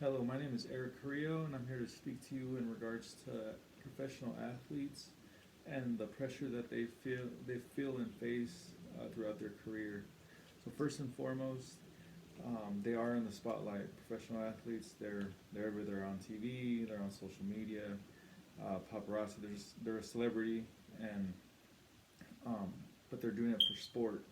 Hello, my name is Eric Carrillo, and I'm here to speak to you in regards to professional athletes and the pressure that they feel and face throughout their career. So first and foremost, they are in the spotlight. Professional athletes, they're on TV, they're on social media, paparazzi. They're a celebrity, and um, but they're doing it for sport.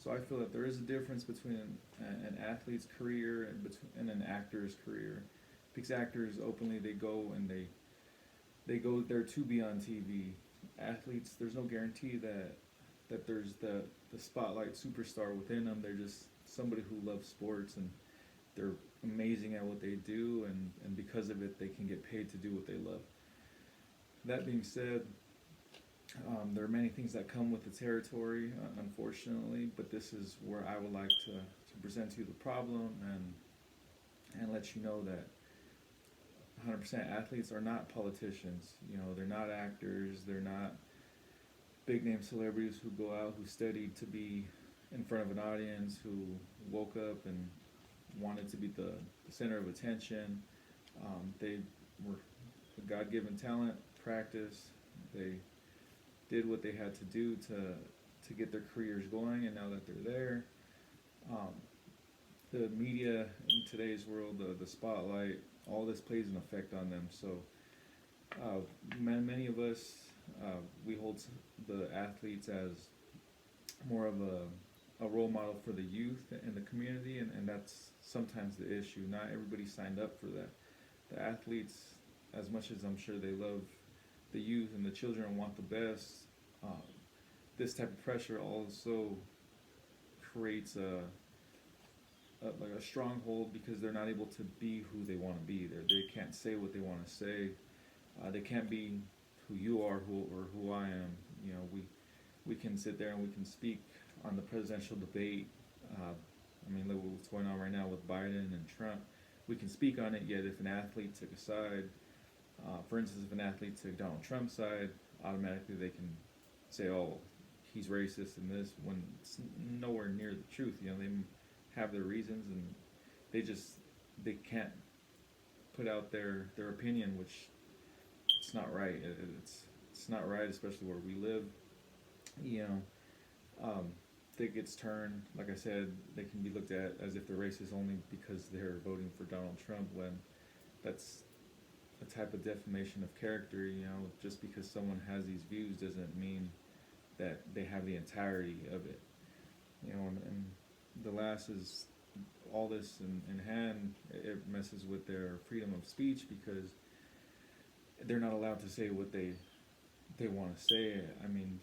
So I feel that there is a difference between an athlete's career and an actor's career, because actors openly they go there to be on TV. Athletes, there's no guarantee that there's the spotlight superstar within them. They're just somebody who loves sports, and they're amazing at what they do, and because of it, they can get paid to do what they love. That being said, there are many things that come with the territory, unfortunately, but this is where I would like to present to you the problem and let you know that 100% athletes are not politicians. They're not actors. They're not big name celebrities who go out, who studied to be in front of an audience, who woke up and wanted to be the center of attention. They were a God given talent, practice. They did what they had to do to get their careers going, and now that they're there, um, the media in today's world, the spotlight, all this plays an effect on them. So many of us, we hold the athletes as more of a role model for the youth in the community, and that's sometimes the issue. Not everybody signed up for that. The athletes, as much as I'm sure they love the youth and the children and want the best, um, this type of pressure also creates like a stronghold, because they're not able to be who they want to be. They can't say what they want to say. They can't be who you are, or who I am. We can sit there and we can speak on the presidential debate. Look at what's going on right now with Biden and Trump. We can speak on it, yet if an athlete took a side, for instance, if an athlete took Donald Trump's side, automatically they can say, "Oh, he's racist," and this, when it's nowhere near the truth. They have their reasons, and they can't put out their opinion, which it's not right. It's not right, especially where we live. You know, that gets turned. Like I said, they can be looked at as if they're racist only because they're voting for Donald Trump, when that's a type of defamation of character. Just because someone has these views doesn't mean that they have the entirety of it. And the last is all this in hand. It messes with their freedom of speech, because they're not allowed to say what they want to say.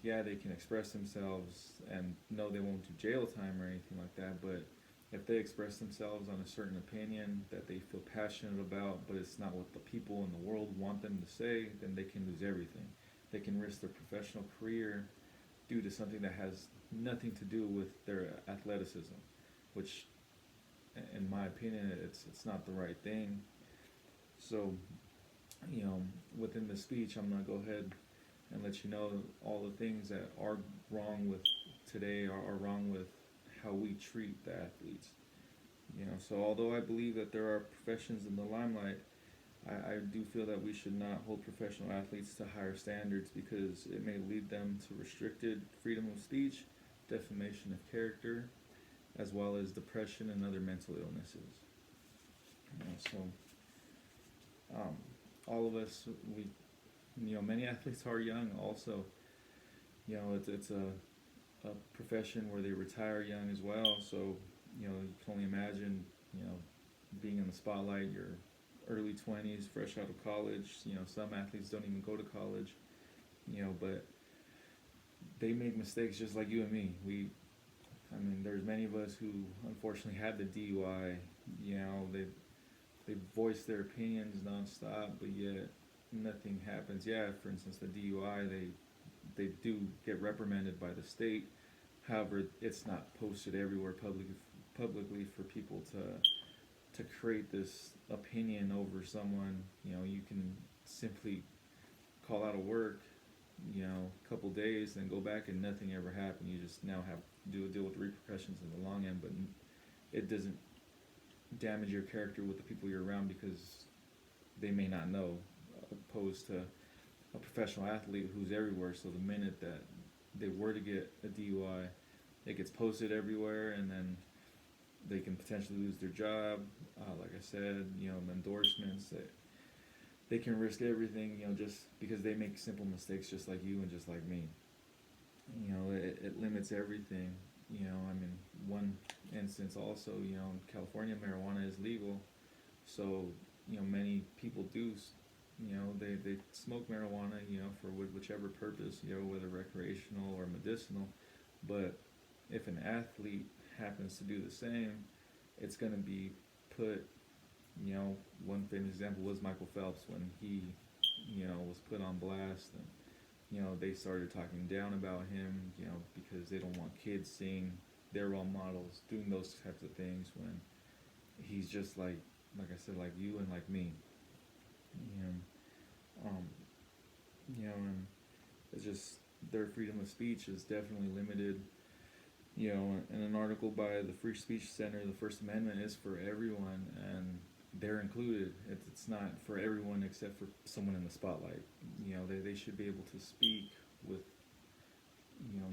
Yeah, they can express themselves, and no, they won't do jail time or anything like that, but if they express themselves on a certain opinion that they feel passionate about, but it's not what the people in the world want them to say, then they can lose everything. They can risk their professional career due to something that has nothing to do with their athleticism, which, in my opinion, it's not the right thing. So, within the speech, I'm gonna go ahead and let you know all the things that are wrong with today, are wrong with how we treat the athletes. So although I believe that there are professions in the limelight, I do feel that we should not hold professional athletes to higher standards, because it may lead them to restricted freedom of speech, defamation of character, as well as depression and other mental illnesses. So all of us, many athletes are young also. It's a profession where they retire young as well. So, you can only imagine, being in the spotlight, your early 20s, fresh out of college. Some athletes don't even go to college, but they make mistakes just like you and me. There's many of us who unfortunately had the DUI. They voice their opinions nonstop, but yet nothing happens. Yeah, for instance, the DUI, they do get reprimanded by the state. However, it's not posted everywhere publicly for people to create this opinion over someone. You can simply call out of work, a couple days, then go back and nothing ever happened. You just now have to deal with the repercussions in the long end, but it doesn't damage your character with the people you're around because they may not know, opposed to a professional athlete who's everywhere. So the minute that they were to get a DUI, it gets posted everywhere, and then they can potentially lose their job. Like I said, endorsements. That they can risk everything, just because they make simple mistakes, just like you and just like me. It limits everything. I mean, one instance also, in California, marijuana is legal, so many people do. They smoke marijuana, for whichever purpose, whether recreational or medicinal. But if an athlete happens to do the same, it's going to be put. One famous example was Michael Phelps when he, was put on blast, and they started talking down about him, because they don't want kids seeing their role models doing those types of things when he's just like I said, like you and like me. Um, and it's just their freedom of speech is definitely limited. In an article by the Free Speech Center, the First Amendment is for everyone, and they're included. It's not for everyone except for someone in the spotlight. They should be able to speak with,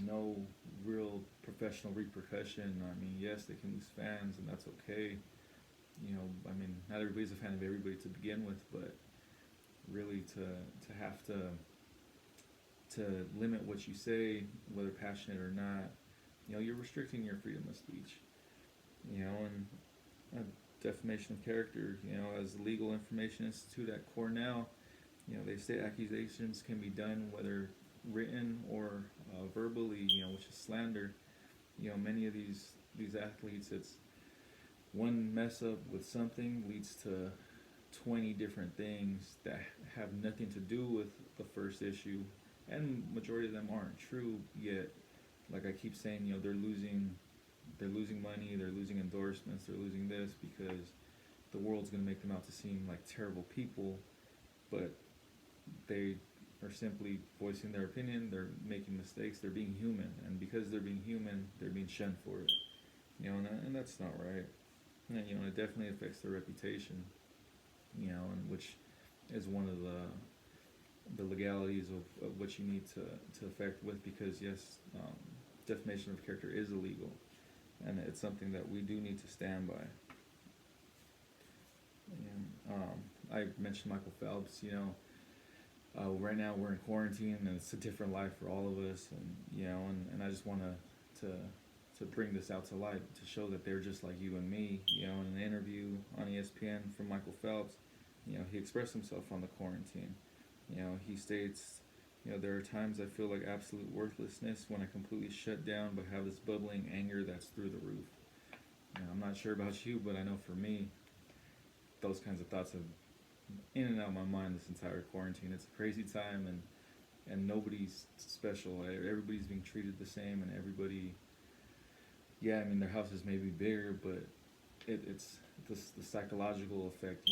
no real professional repercussion. I mean, yes, they can lose fans, and that's okay. I mean, not everybody's a fan of everybody to begin with, but really to have to limit what you say, whether passionate or not, you're restricting your freedom of speech. And defamation of character, as the Legal Information Institute at Cornell, they say accusations can be done whether written or verbally, which is slander. Many of these athletes, it's one mess up with something leads to 20 different things that have nothing to do with the first issue, and majority of them aren't true yet. Like I keep saying, they're losing money, they're losing endorsements, they're losing this because the world's going to make them out to seem like terrible people, but they are simply voicing their opinion, they're making mistakes, they're being human, and because they're being human, they're being shunned for it. And that's not right. And it definitely affects their reputation, and which is one of the legalities of what you need to affect with, because yes, defamation of character is illegal, and it's something that we do need to stand by. I mentioned Michael Phelps. Right now we're in quarantine, and it's a different life for all of us, and I just want to bring this out to light, to show that they're just like you and me. In an interview on ESPN from Michael Phelps, he expressed himself on the quarantine. He states, there are times I feel like absolute worthlessness when I completely shut down but have this bubbling anger that's through the roof. I'm not sure about you, but I know for me, those kinds of thoughts have in and out of my mind this entire quarantine. It's a crazy time, and nobody's special. Everybody's being treated the same, and everybody, yeah, I mean, their houses may be bigger, but it's the psychological effect.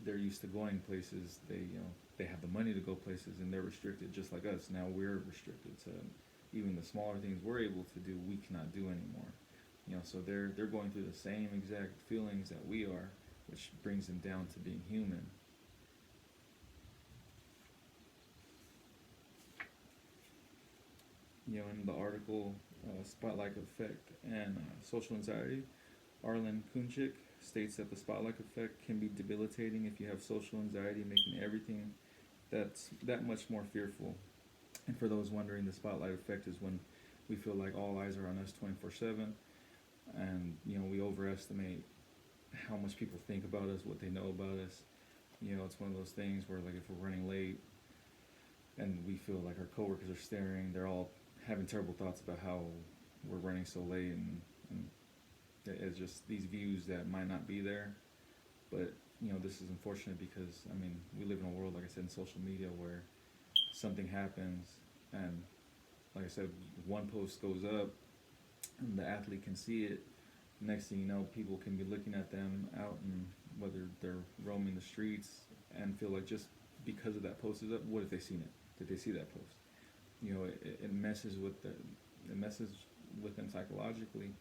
They're used to going places. They have the money to go places, and they're restricted just like us. Now we're restricted to even the smaller things we're able to do, we cannot do anymore. So they're going through the same exact feelings that we are, which brings them down to being human. In the article, Spotlight Effect and Social Anxiety, Arlen Kunchik states that the spotlight effect can be debilitating if you have social anxiety, making everything that's that much more fearful. And for those wondering, the spotlight effect is when we feel like all eyes are on us 24/7, and we overestimate how much people think about us, what they know about us. It's one of those things where, like, if we're running late and we feel like our coworkers are staring, they're all having terrible thoughts about how we're running so late, and it's just these views that might not be there. But this is unfortunate because, I mean, we live in a world, like I said, in social media, where something happens, and like I said, one post goes up and the athlete can see it. Next thing you know, people can be looking at them out, and whether they're roaming the streets, and feel like just because of that post is up, what if they seen it? Did they see that post? It messes with them psychologically,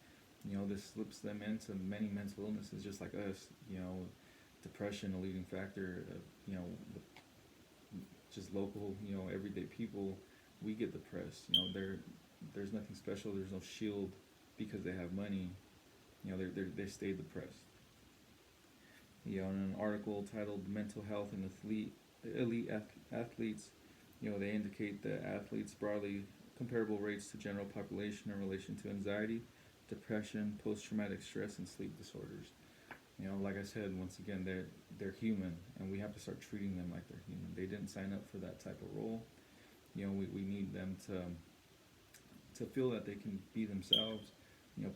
This slips them into many mental illnesses, just like us. Depression, a leading factor. Just local, everyday people, we get depressed. There's nothing special. There's no shield because they have money. They stay depressed. In an article titled "Mental Health and Elite Athletes," they indicate that athletes broadly comparable rates to general population in relation to anxiety, depression, post-traumatic stress, and sleep disorders. Like I said, once again, they're human, and we have to start treating them like they're human. They didn't sign up for that type of role. We need them to feel that they can be themselves.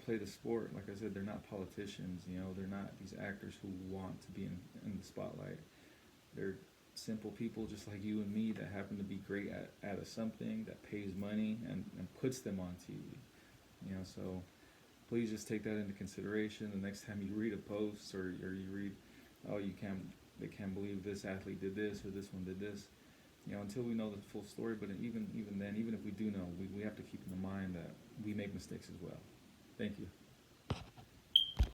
Play the sport. Like I said, they're not politicians. They're not these actors who want to be in the spotlight. They're simple people just like you and me that happen to be great at a something that pays money and puts them on TV. So please just take that into consideration the next time you read a post or you read, oh, they can't believe this athlete did this or this one did this. Until we know the full story. But even then, even if we do know, we have to keep in mind that we make mistakes as well. Thank you.